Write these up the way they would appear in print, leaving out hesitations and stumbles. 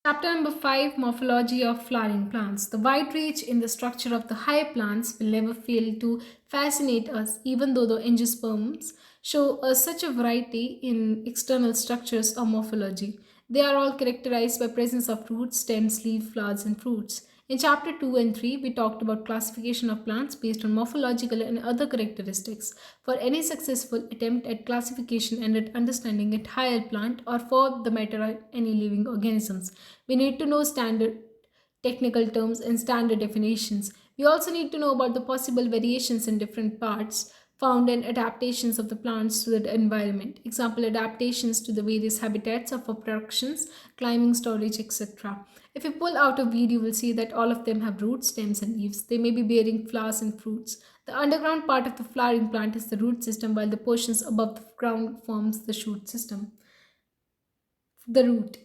Chapter number 5, Morphology of Flowering Plants. The wide range in the structure of the higher plants will never fail to fascinate us, even though the angiosperms show such a variety in external structures or morphology. They are all characterized by presence of roots, stems, leaves, flowers, and fruits. In chapter 2 and 3, we talked about classification of plants based on morphological and other characteristics. For any successful attempt at classification and at understanding a higher plant, or for the matter any living organisms, we need to know standard technical terms and standard definitions. We also need to know about the possible variations in different parts found and adaptations of the plants to the environment. Example, adaptations to the various habitats of reproductions, climbing, storage, etc. If you pull out a weed, you will see that all of them have roots, stems, and leaves. They may be bearing flowers and fruits. The underground part of the flowering plant is the root system, while the portions above the ground forms the shoot system. The root.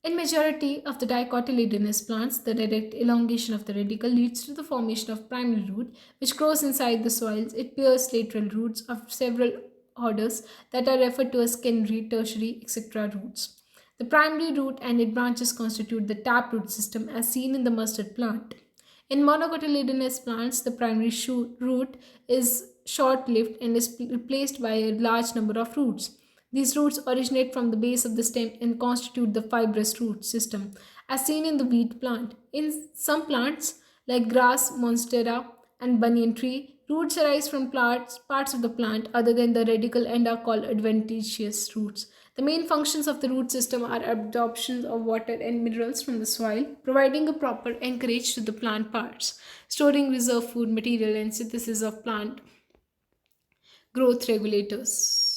In majority of the dicotyledonous plants, the direct elongation of the radicle leads to the formation of primary root, which grows inside the soils. It bears lateral roots of several orders that are referred to as secondary, tertiary, etc. roots. The primary root and its branches constitute the taproot system as seen in the mustard plant. In monocotyledonous plants, the primary root is short-lived and is replaced by a large number of roots. These roots originate from the base of the stem and constitute the fibrous root system, as seen in the wheat plant. In some plants, like grass, monstera, and banyan tree, roots arise from parts of the plant other than the radicle and are called adventitious roots. The main functions of the root system are absorption of water and minerals from the soil, providing a proper anchorage to the plant parts, storing reserve food material, and synthesis of plant growth regulators.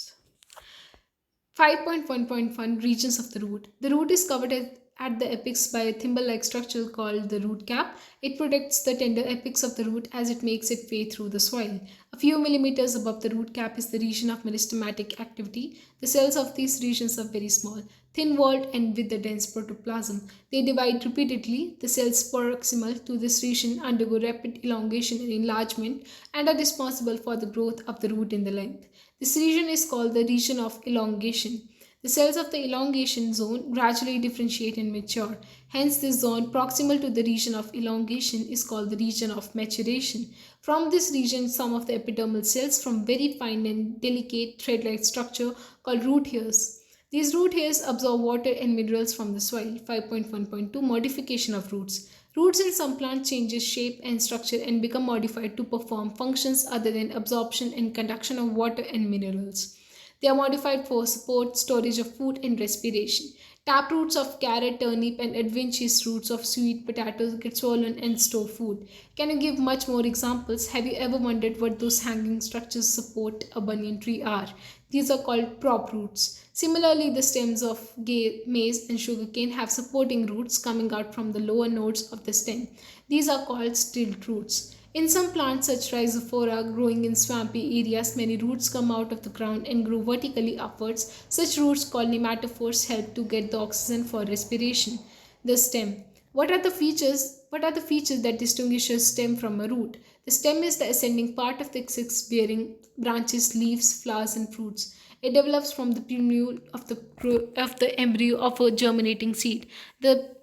5.1.1 Regions of the root. The root is covered at the apex by a thimble-like structure called the root cap. It protects the tender apex of the root as it makes its way through the soil. A few millimeters above the root cap is the region of meristematic activity. The cells of these regions are very small, thin-walled and with a dense protoplasm. They divide repeatedly. The cells proximal to this region undergo rapid elongation and enlargement and are responsible for the growth of the root in the length. This region is called the region of elongation. The cells of the elongation zone gradually differentiate and mature. Hence, this zone proximal to the region of elongation is called the region of maturation. From this region, some of the epidermal cells form very fine and delicate thread-like structure called root hairs. These root hairs absorb water and minerals from the soil. 5.1.2 Modification of roots. Roots in some plants changes shape and structure and become modified to perform functions other than absorption and conduction of water and minerals. They are modified for support, storage of food, and respiration. Tap roots of carrot, turnip, and adventitious roots of sweet potatoes get swollen and store food. Can you give much more examples? Have you ever wondered what those hanging structures support a banyan tree are? These are called prop roots. Similarly, the stems of maize and sugarcane have supporting roots coming out from the lower nodes of the stem. These are called stilt roots. In some plants, such rhizophora growing in swampy areas, many roots come out of the ground and grow vertically upwards. Such roots, called nematophores, help to get the oxygen for respiration. The stem. What are the features? What are the features that distinguish a stem from a root? The stem is the ascending part of the six bearing branches, leaves, flowers, and fruits. It develops from the plumule of the embryo of a germinating seed. The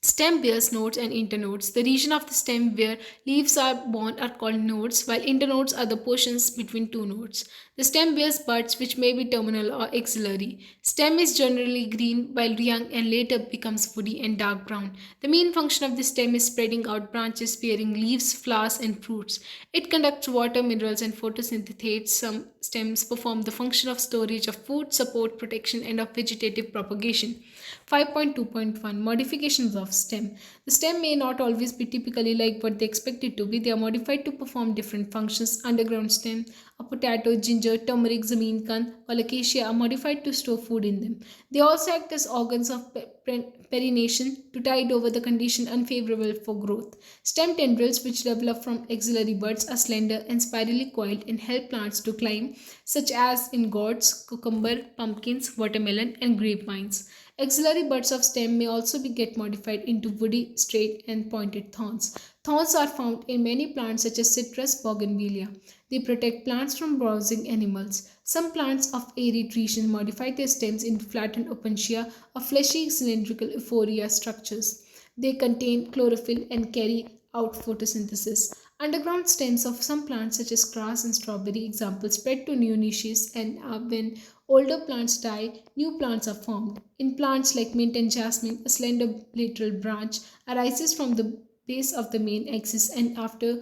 stem bears nodes and internodes. The region of the stem where leaves are born are called nodes, while internodes are the portions between two nodes. The stem bears buds which may be terminal or axillary. Stem is generally green while young and later becomes woody and dark brown. The main function of the stem is spreading out branches bearing leaves, flowers, and fruits. It conducts water, minerals, and photosynthesis. Some stems perform the function of storage of food, support, protection, and of vegetative propagation. 5.2.1 Modifications of stem. The stem may not always be typically like what they expect it to be. They are modified to perform different functions. Underground stem, a potato, ginger, turmeric, zameen kand, or acacia are modified to store food in them. They also act as organs of perennation to tide over the condition unfavorable for growth. Stem tendrils, which develop from axillary buds, are slender and spirally coiled and help plants to climb, such as in gourds, cucumber, pumpkins, watermelon, and grapevines. Axillary buds of stem may also be get modified into woody, straight, and pointed thorns. Thorns are found in many plants such as citrus, bougainvillea. They protect plants from browsing animals. Some plants of arid region modify their stems into flattened opuntia or fleshy cylindrical euphoria structures. They contain chlorophyll and carry out photosynthesis. Underground stems of some plants such as grass and strawberry examples spread to new niches, and when older plants die, new plants are formed. In plants like mint and jasmine, a slender lateral branch arises from the base of the main axis and after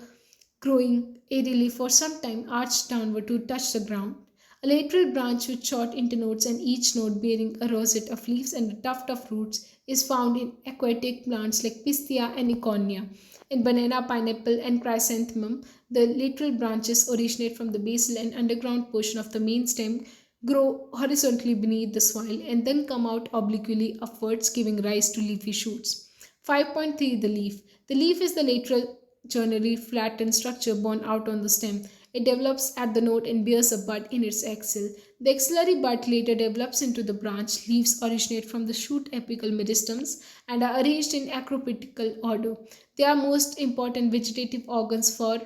growing aerially for some time arched downward to touch the ground. A lateral branch with short internodes and each node bearing a rosette of leaves and a tuft of roots is found in aquatic plants like Pistia and Iconia. In banana, pineapple, and chrysanthemum, the lateral branches originate from the basal and underground portion of the main stem, grow horizontally beneath the soil, and then come out obliquely upwards, giving rise to leafy shoots. 5.3 The leaf. The leaf is the lateral generally flattened structure borne out on the stem. It develops at the node and bears a bud in its axil. The axillary bud later develops into the branch. Leaves originate from the shoot apical meristems and are arranged in acropitical order. They are most important vegetative organs for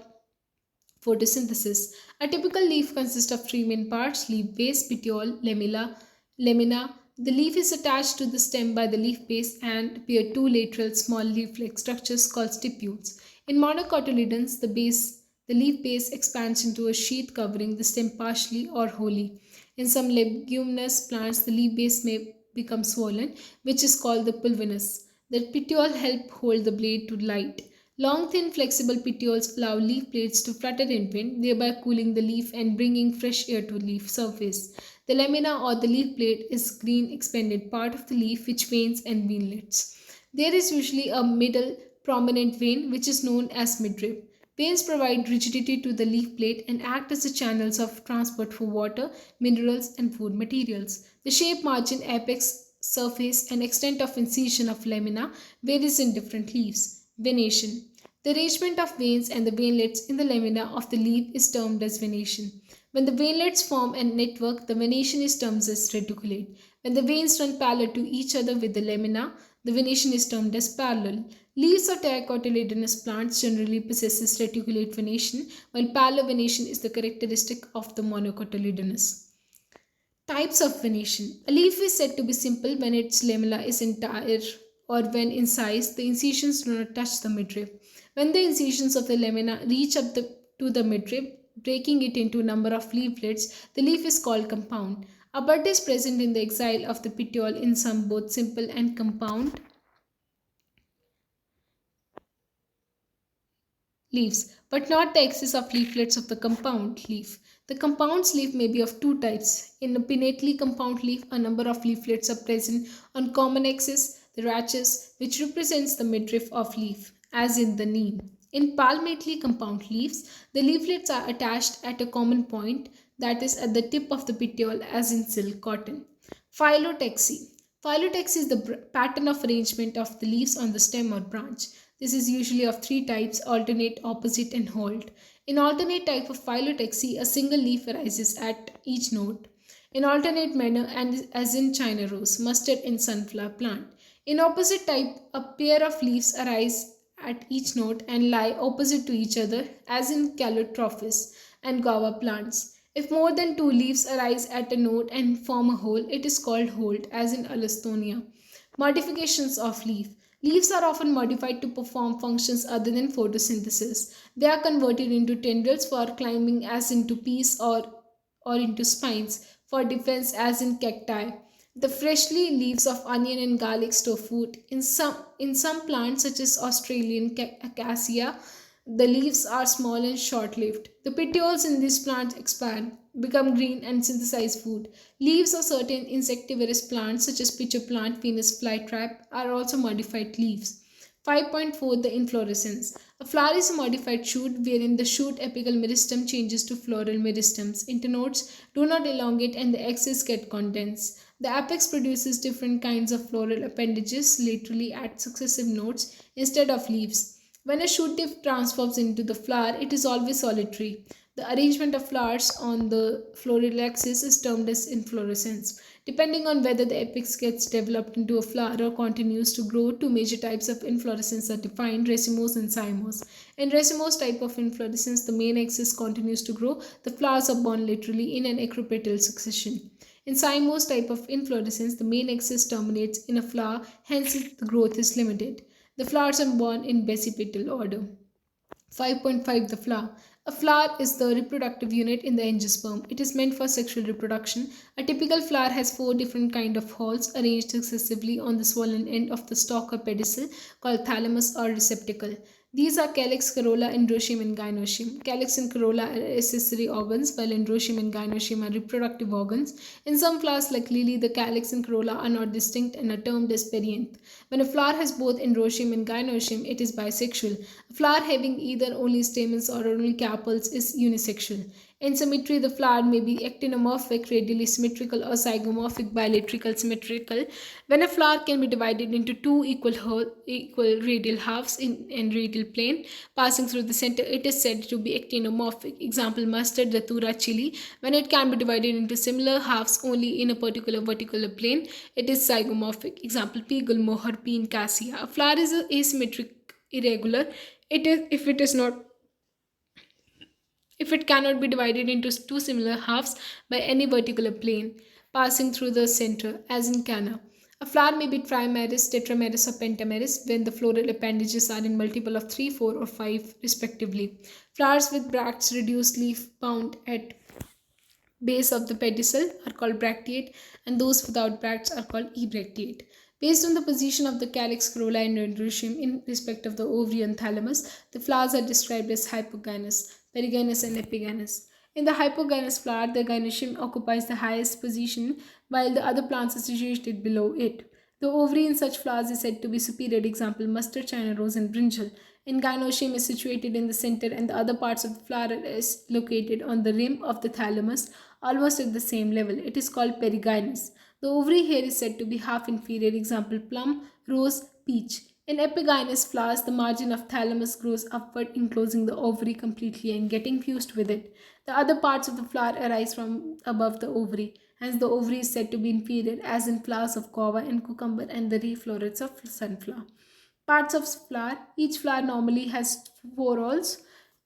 photosynthesis. A typical leaf consists of three main parts: leaf base, petiole, lamina. The leaf is attached to the stem by the leaf base and bear two lateral small leaf-like structures called stipules. In monocotyledons, the leaf base expands into a sheath covering the stem partially or wholly. In some leguminous plants, the leaf base may become swollen, which is called the pulvinus. The petiole help hold the blade to light. Long, thin, flexible petioles allow leaf blades to flutter in wind, thereby cooling the leaf and bringing fresh air to leaf surface. The lamina or the leaf blade is green expanded part of the leaf which veins and veinlets. There is usually a middle prominent vein which is known as midrib. Veins provide rigidity to the leaf blade and act as the channels of transport for water, minerals, and food materials. The shape, margin, apex, surface, and extent of incision of lamina varies in different leaves. Venation. The arrangement of veins and the veinlets in the lamina of the leaf is termed as venation. When the veinlets form a network, the venation is termed as reticulate. When the veins run parallel to each other with the lamina, the venation is termed as parallel. Leaves of dicotyledonous plants generally possesses reticulate venation, while parallel venation is the characteristic of the monocotyledonous. Types of venation. A leaf is said to be simple when its lamella is entire or when incised, the incisions do not touch the midrib. When the incisions of the lamina reach up to the midrib, breaking it into a number of leaflets, the leaf is called compound. A bud is present in the axil of the petiole in some both simple and compound leaves, but not the axis of leaflets of the compound leaf. The compound's leaf may be of two types. In a pinnately compound leaf, a number of leaflets are present on common axis, the rachis, which represents the midrib of leaf, as in the neem. In palmately compound leaves, the leaflets are attached at a common point, that is at the tip of the petiole, as in silk cotton. Phyllotaxy. Phyllotaxy is the pattern of arrangement of the leaves on the stem or branch. This is usually of three types: alternate, opposite, and hold. In alternate type of phyllotaxy, a single leaf arises at each node in alternate manner, and as in China rose, mustard, and sunflower plant. In opposite type, a pair of leaves arise at each node and lie opposite to each other, as in Calotropis and guava plants. If more than two leaves arise at a node and form a whole, it is called hold, as in Alastonia. Modifications of leaf. Leaves are often modified to perform functions other than photosynthesis. They are converted into tendrils for climbing, as into peas, or into spines for defense, as in cacti. The freshly leaves of onion and garlic store food. In some plants such as Australian acacia, the leaves are small and short-lived. The petioles in these plants expand, become green, and synthesize food. Leaves of certain insectivorous plants such as pitcher plant, Venus flytrap, are also modified leaves. 5.4 The inflorescence. A flower is a modified shoot wherein the shoot apical meristem changes to floral meristems. Internodes do not elongate and the axis get condensed. The apex produces different kinds of floral appendages laterally at successive nodes instead of leaves. When a shoot tip transforms into the flower, it is always solitary. The arrangement of flowers on the floral axis is termed as inflorescence. Depending on whether the apex gets developed into a flower or continues to grow, two major types of inflorescence are defined: racemose and cymose. In racemose type of inflorescence, the main axis continues to grow. The flowers are borne laterally in an equipetal succession. In cymose type of inflorescence, the main axis terminates in a flower, hence the growth is limited. The flowers are borne in basipetal order. 5.5 The flower. A flower is the reproductive unit in the angiosperm. It is meant for sexual reproduction. A typical flower has four different kinds of halls arranged successively on the swollen end of the stalk or pedicel called thalamus or receptacle. These are calyx, corolla, androecium, and gynoecium. Calyx and corolla are accessory organs, while androecium and gynoecium are reproductive organs. In some flowers, like lily, the calyx and corolla are not distinct and are termed as perianth. When a flower has both androecium and gynoecium, it is bisexual. A flower having either only stamens or only carpels is unisexual. In symmetry, the flower may be actinomorphic, radially symmetrical, or zygomorphic, bilateral symmetrical. When a flower can be divided into two equal radial halves in a radial plane passing through the center, it is said to be actinomorphic. Example: mustard, datura, chili. When it can be divided into similar halves only in a particular vertical plane, it is zygomorphic. Example: pea, gulmohar, pea, cassia. A flower is asymmetric, irregular. It is if it cannot be divided into two similar halves by any vertical plane passing through the center, as in canna. A flower may be trimerous, tetramerous, or pentamerous when the floral appendages are in multiple of 3, 4, or 5 respectively. Flowers with bracts, reduced leaf bound at base of the pedicel are called bracteate, and those without bracts are called ebracteate. Based on the position of the calyx, corolla, and androecium in respect of the ovary and thalamus, the flowers are described as hypogynous, perigynous, and epigynous. In the hypogynous flower, the gynoecium occupies the highest position, while the other plants are situated below it. The ovary in such flowers is said to be superior. Example: mustard, china rose, and brinjal. In gynoecium is situated in the center, and the other parts of the flower is located on the rim of the thalamus, almost at the same level. It is called perigynous. The ovary here is said to be half inferior. Example: plum, rose, peach. In epigynous flowers, the margin of thalamus grows upward, enclosing the ovary completely and getting fused with it. The other parts of the flower arise from above the ovary. Hence, the ovary is said to be inferior, as in flowers of guava and cucumber and the reflorets of sunflower. Parts of flower. Each flower normally has four rolls,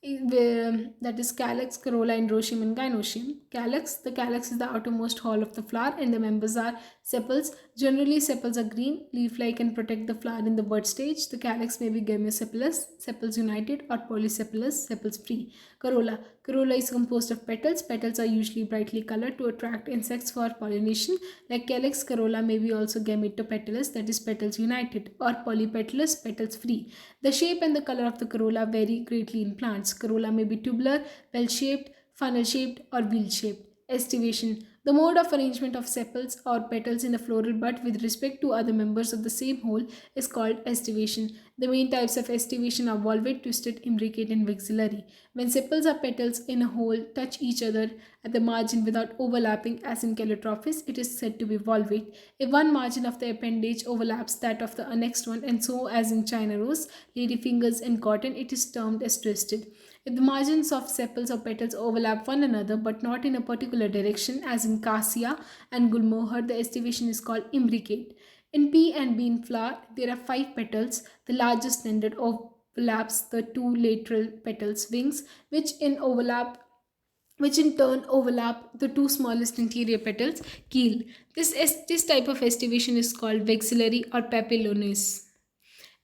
that is calyx, corolla, androecium, and gynoecium. Calyx. The calyx is the outermost hall of the flower, and the members are sepals. Generally, sepals are green, leaf-like, and protect the flower in the bud stage. The calyx may be gemosepalous, sepals united, or polysepalous, sepals free. Corolla. Corolla is composed of petals. Petals are usually brightly colored to attract insects for pollination. Like calyx, corolla may be also gametopetalous, that is petals united, or polypetalous, petals free. The shape and the color of the corolla vary greatly in plants. Corolla may be tubular, bell-shaped, funnel-shaped, or wheel-shaped. Estivation. The mode of arrangement of sepals or petals in a floral bud with respect to other members of the same whole is called estivation. The main types of estivation are volvate, twisted, imbricate, and vexillary. When sepals or petals in a whole touch each other at the margin without overlapping, as in calotropis, it is said to be volvate. If one margin of the appendage overlaps that of the next one, and so as in china rose, ladyfingers, and cotton, it is termed as twisted. If the margins of sepals or petals overlap one another but not in a particular direction, as in cassia and gulmohar, the estivation is called imbricate. In pea and bean flower, there are 5 petals. The largest tendon overlaps the two lateral petals' wings, which in turn overlap the two smallest interior petals' keel. This type of estivation is called vexillary or papillones.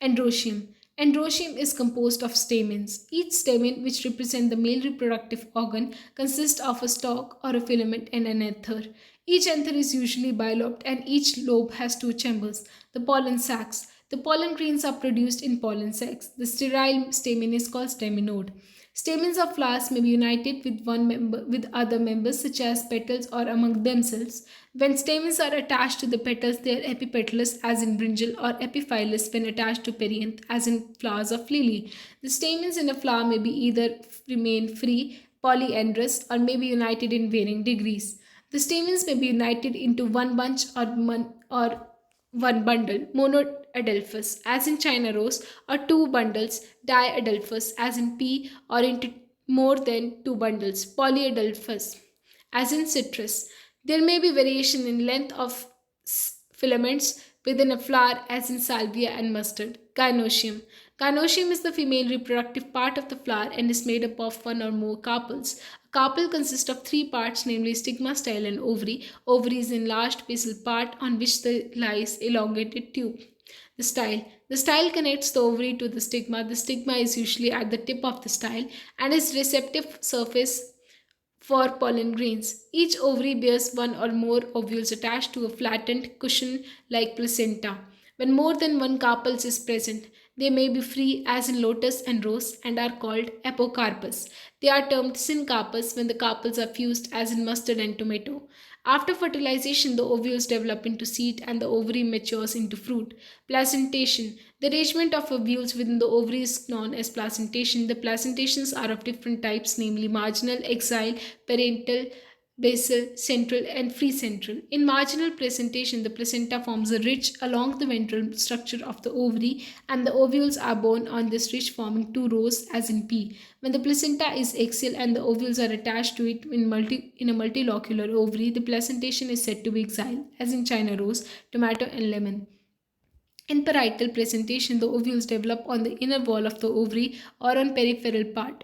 Androecium. Androecium is composed of stamens. Each stamen, which represent the male reproductive organ, consists of a stalk or a filament and an anther. Each anther is usually bilobed, and each lobe has two chambers, the pollen sacs. The pollen grains are produced in pollen sacs. The sterile stamen is called staminode. Stamens of flowers may be united with one member with other members, such as petals, or among themselves. When stamens are attached to the petals, they are epipetalous, as in brinjal, or epiphyllous when attached to perianth, as in flowers of lily. The stamens in a flower may be either remain free, polyandrous, or may be united in varying degrees. The stamens may be united into one bunch or one bundle, monoadelphous, as in china rose, or two bundles, diadelphous, as in pea, or into more than two bundles, polyadelphous, as in citrus. There may be variation in length of filaments within a flower, as in salvia and mustard. Gynoecium. Gynoecium is the female reproductive part of the flower and is made up of one or more carpels. A carpel consists of three parts, namely stigma, style, and ovary. Ovary is enlarged basal part on which there lies elongated tube. The style. The style connects the ovary to the stigma. The stigma is usually at the tip of the style and is receptive surface for pollen grains. Each ovary bears one or more ovules attached to a flattened cushion like placenta. When more than one carpel is present, they may be free as in lotus and rose and are called apocarpus. They are termed syncarpus when the carpels are fused as in mustard and tomato. After fertilization, the ovules develop into seed and the ovary matures into fruit. Placentation. The arrangement of ovules within the ovary is known as placentation. The placentations are of different types, namely marginal, axile, parental, basal, central, and free central. In marginal placentation, the placenta forms a ridge along the ventral structure of the ovary, and the ovules are borne on this ridge, forming two rows, as in P. When the placenta is axial and the ovules are attached to it in a multilocular ovary, the placentation is said to be axile, as in China rose, tomato, and lemon. In parietal presentation, the ovules develop on the inner wall of the ovary or on peripheral part.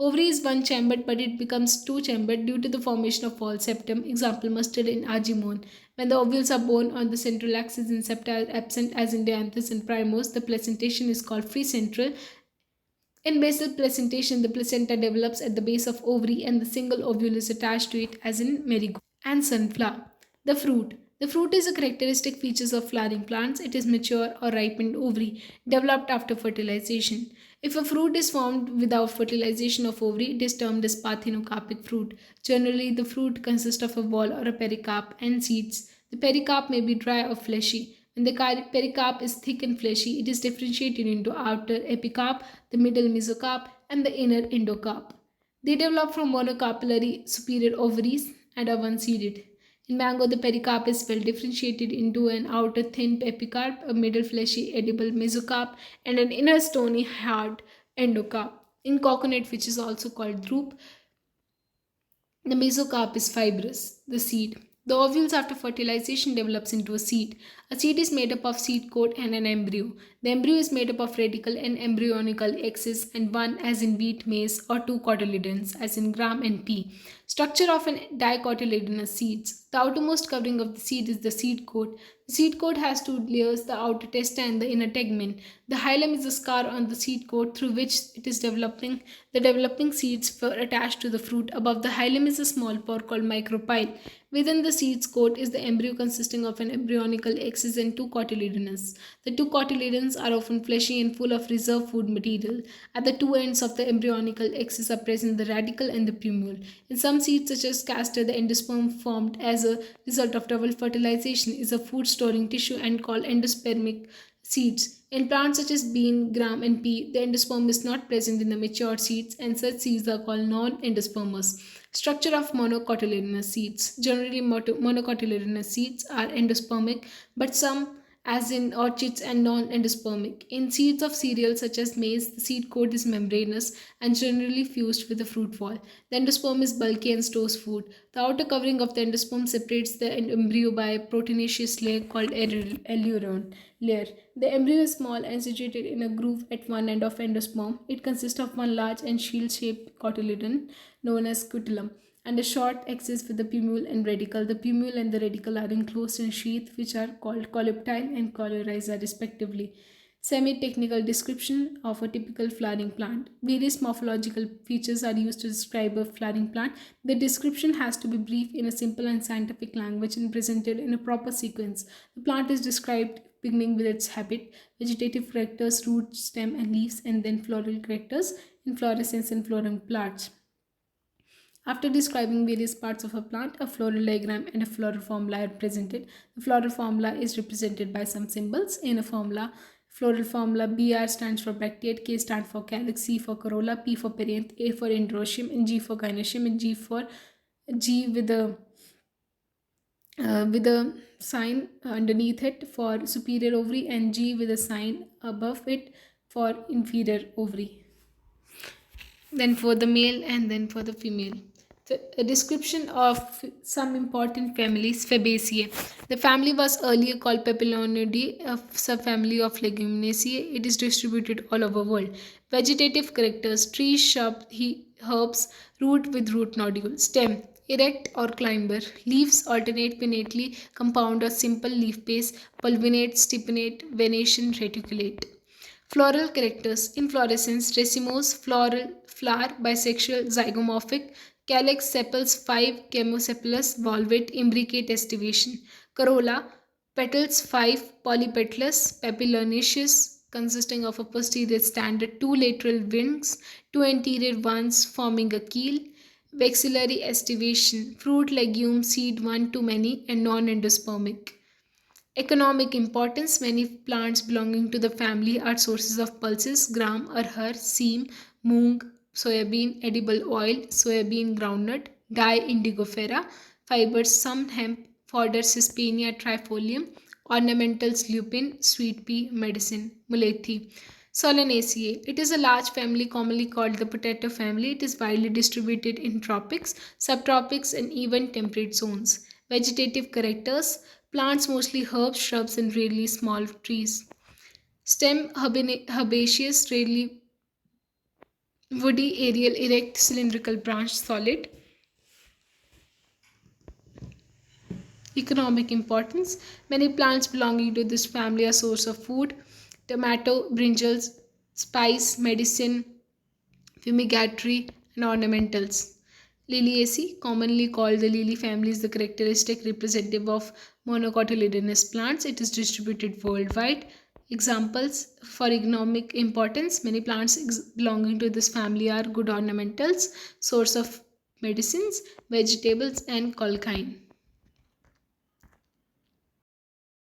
Ovary is one chambered, but it becomes two chambered due to the formation of false septum. Example, mustard in Agimon. When the ovules are borne on the central axis and septa are absent, as in Dianthus and Primos, the placentation is called free central. In basal placentation, the placenta develops at the base of ovary and the single ovule is attached to it, as in marigold and sunflower. The fruit. The fruit is a characteristic feature of flowering plants. It is mature or ripened ovary developed after fertilization. If a fruit is formed without fertilization of ovary, it is termed as parthenocarpic fruit. Generally, the fruit consists of a wall or a pericarp and seeds. The pericarp may be dry or fleshy. When the pericarp is thick and fleshy, it is differentiated into outer epicarp, the middle mesocarp, and the inner endocarp. They develop from monocarpellary superior ovaries and are one-seeded. In mango, the pericarp is well differentiated into an outer thin epicarp, a middle fleshy edible mesocarp, and an inner stony hard endocarp. In coconut, which is also called drupe, the mesocarp is fibrous, the seed. The ovules after fertilization develops into a seed. A seed is made up of seed coat and an embryo. The embryo is made up of radical and embryonical axis and one, as in wheat, maize, or two cotyledons, as in gram and pea. Structure of an dicotyledonous seeds. The outermost covering of the seed is the seed coat. The seed coat has two layers, the outer testa and the inner tegmen. The hilum is a scar on the seed coat through which it is developing. The developing seeds were attached to the fruit. Above the hilum is a small pore called micropyle. Within the seed's coat is the embryo consisting of an embryonical axis and two cotyledons. The two cotyledons are often fleshy and full of reserve food material. At the two ends of the embryonical axis are present the radicle and the plumule. In some seeds, such as castor, the endosperm formed as a result of double fertilization is a food storing tissue and called endospermic seeds. In plants such as bean, gram, and pea, the endosperm is not present in the mature seeds, and such seeds are called non-endospermous. Structure of monocotyledonous seeds. Generally, monocotyledonous seeds are endospermic, but some, as in orchids, and non-endospermic. In seeds of cereals such as maize, the seed coat is membranous and generally fused with the fruit wall. The endosperm is bulky and stores food. The outer covering of the endosperm separates the embryo by a proteinaceous layer called alluron layer. The embryo is small and situated in a groove at one end of endosperm. It consists of one large and shield-shaped cotyledon known as scutellum and a short axis with the plumule and radicle. The plumule and the radicle are enclosed in sheath which are called colleptile and coleorhiza respectively. Semi-technical description of a typical flowering plant. Various morphological features are used to describe a flowering plant. The description has to be brief in a simple and scientific language and presented in a proper sequence. The plant is described beginning with its habit, vegetative characters, root, stem, and leaves, and then floral characters, inflorescence and flowering parts. After describing various parts of a plant, a floral diagram and a floral formula are presented. The floral formula is represented by some symbols. In a formula, floral formula, BR stands for bracteate, K stands for calyx, C for corolla, P for perianth, A for androecium, and G for gynoecium, and G with a sign underneath it for superior ovary, and G with a sign above it for inferior ovary. Then for the male and then for the female. A description of some important families. Fabaceae. The family was earlier called Papilonidae, a subfamily of Leguminaceae. It is distributed all over the world. Vegetative characters: trees, shrubs, herbs, root with root nodule. Stem: erect or climber. Leaves: alternate, pinnately, compound or simple leaf base, pulvinate, stipenate, venation, reticulate. Floral characters: inflorescence, racemose, floral, flower, bisexual, zygomorphic, calyx, sepals 5, chemosepalous, volvate, imbricate, estivation. Corolla: petals 5, polypetalous, papillonaceous, consisting of a posterior standard, 2 lateral wings, 2 anterior ones forming a keel. Vexillary estivation: fruit, legume, seed, one to many, and non endospermic. Economic importance: many plants belonging to the family are sources of pulses, gram, arhar, seam, moong, soybean, edible oil, soybean groundnut, dye, indigofera, fibers, some hemp, fodder, cispenia trifolium, ornamentals, lupin, sweet pea, medicine, mulethi. Solanaceae. It is a large family commonly called the potato family. It is widely distributed in tropics, subtropics, and even temperate zones. Vegetative characters: plants mostly herbs, shrubs, and rarely small trees. Stem: herbaceous, rarely woody, aerial, erect, cylindrical branch, solid. Economic importance: many plants belonging to this family are source of food. Tomato, brinjals, spice, medicine, fumigatory, and ornamentals. Liliaceae, commonly called the lily family, is the characteristic representative of monocotyledonous plants. It is distributed worldwide. Examples for economic importance: many plants belonging to this family are good ornamentals, source of medicines, vegetables, and colchine.